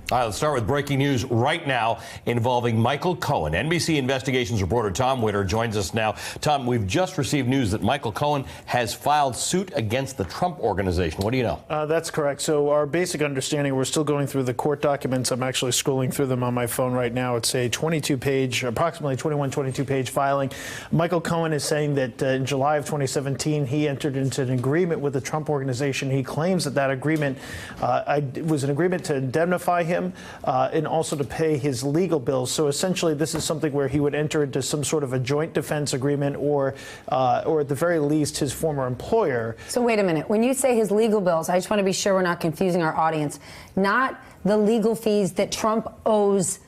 Let's start with breaking news right now involving Michael Cohen. NBC Investigations reporter Tom Witter joins us now. Tom, we've just received news that Michael Cohen has filed suit against the Trump Organization. What do you know? That's correct. So our basic understanding, we're still going through the court documents. I'm actually scrolling through them on my phone right now. It's a 22-page, approximately 22-page filing. Michael Cohen is saying that in July of 2017, he entered into an agreement with the Trump Organization. He claims that that agreement was an agreement to indemnify him and also to pay his legal bills. So essentially, this is something where he would enter into some sort of a joint defense agreement, or at the very least, his former employer. So wait a minute. When you say his legal bills, I just want to be sure we're not confusing our audience. Not the legal fees that Trump owes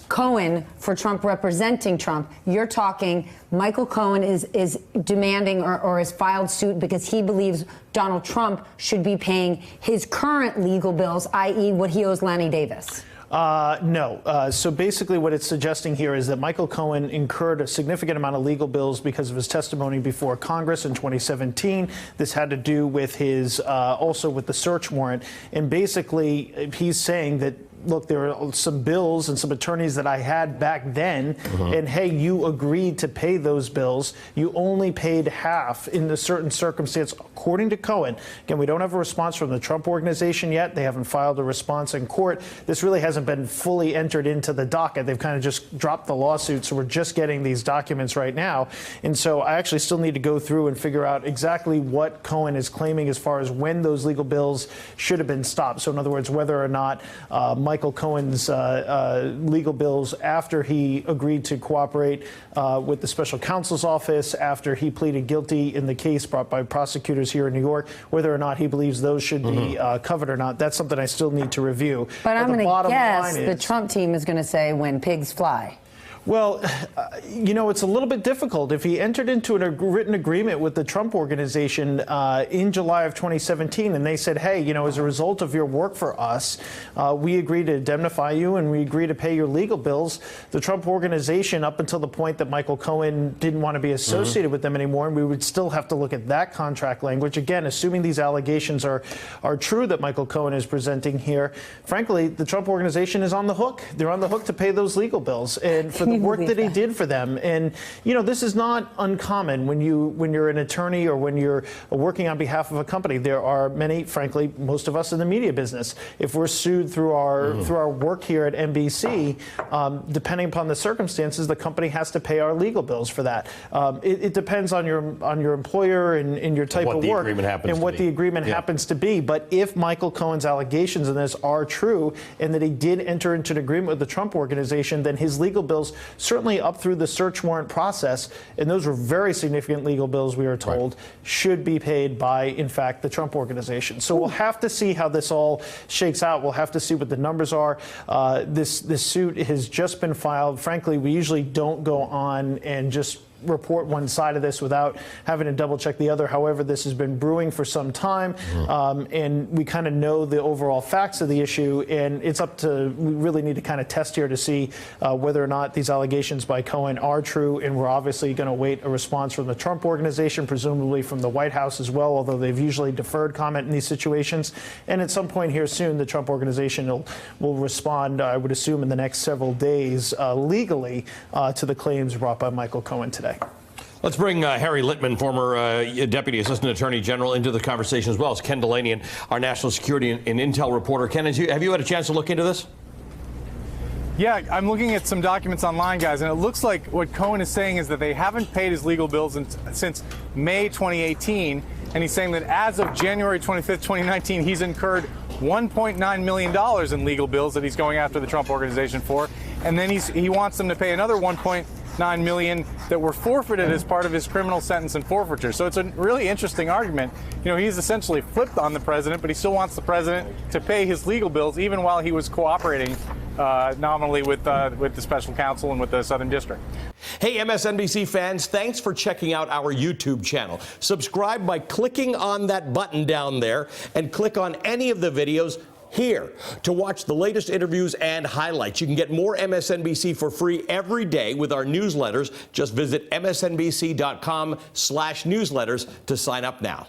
Cohen for Trump representing Trump. You're talking Michael Cohen is demanding or has filed suit because he believes Donald Trump should be paying his current legal bills, i.e. what he owes Lanny Davis. No. So basically what it's suggesting here is that Michael Cohen incurred a significant amount of legal bills because of his testimony before Congress in 2017. This had to do with his also with the search warrant. And basically he's saying that, look, there are some bills and some attorneys that I had back then, and hey, you agreed to pay those bills. You only paid half in a certain circumstance, according to Cohen. Again, we don't have a response from the Trump Organization yet. They haven't filed a response in court. This really hasn't been fully entered into the docket. They've kind of just dropped the lawsuit, so we're just getting these documents right now. And so I actually still need to go through and figure out exactly what Cohen is claiming as far as when those legal bills should have been stopped. So in other words, whether or not Michael Cohen's legal bills after he agreed to cooperate with the special counsel's office, after he pleaded guilty in the case brought by prosecutors here in New York, whether or not he believes those should be covered or not. That's something I still need to review. But I'm going to guess the Trump team is going to say when pigs fly. Well, you know, it's a little bit difficult. If he entered into a written agreement with the Trump Organization in July of 2017, and they said, hey, you know, as a result of your work for us, we agree to indemnify you and we agree to pay your legal bills, the Trump Organization, up until the point that Michael Cohen didn't want to be associated with them anymore, and we would still have to look at that contract language. Again, assuming these allegations are true that Michael Cohen is presenting here, frankly, the Trump Organization is on the hook. They're on the hook to pay those legal bills. And for the work that he did for them. And, you know, this is not uncommon when you're an attorney or when you're working on behalf of a company. There are many, frankly, most of us in the media business, if we're sued through our work here at NBC, depending upon the circumstances, the company has to pay our legal bills for that. It depends on your employer and your type of work and what the agreement happens to be. But if Michael Cohen's allegations in this are true and that he did enter into an agreement with the Trump Organization, then his legal bills, certainly up through the search warrant process, and those were very significant legal bills, we are told, should be paid by, in fact, the Trump Organization. So we'll have to see how this all shakes out. We'll have to see what the numbers are. This suit has just been filed. Frankly, we usually don't go on and just report one side of this without having to double check the other. However, this has been brewing for some time, and we kind of know the overall facts of the issue, and it's up to, we really need to kind of test here to see whether or not these allegations by Cohen are true, and we're obviously going to await a response from the Trump Organization, presumably from the White House as well, although they've usually deferred comment in these situations. And at some point here soon, the Trump Organization will respond, I would assume, in the next several days legally to the claims brought by Michael Cohen today. Let's bring Harry Litman, former Deputy Assistant Attorney General, into the conversation, as well as Ken Dilanian, our national security and intel reporter. Ken, have you had a chance to look into this? Yeah, I'm looking at some documents online, guys, and it looks like what Cohen is saying is that they haven't paid his legal bills since May 2018, and he's saying that as of January 25th, 2019, he's incurred $1.9 million in legal bills that he's going after the Trump Organization for, and then he wants them to pay another $1.9 million that were forfeited as part of his criminal sentence and forfeiture. So it's a really interesting argument. You know, he's essentially flipped on the president, but he still wants the president to pay his legal bills even while he was cooperating nominally with the special counsel and with the Southern District. Hey, MSNBC fans, thanks for checking out our YouTube channel. Subscribe by clicking on that button down there and click on any of the videos here to watch the latest interviews and highlights. You can get more MSNBC for free every day with our newsletters. Just visit msnbc.com/newsletters to sign up now.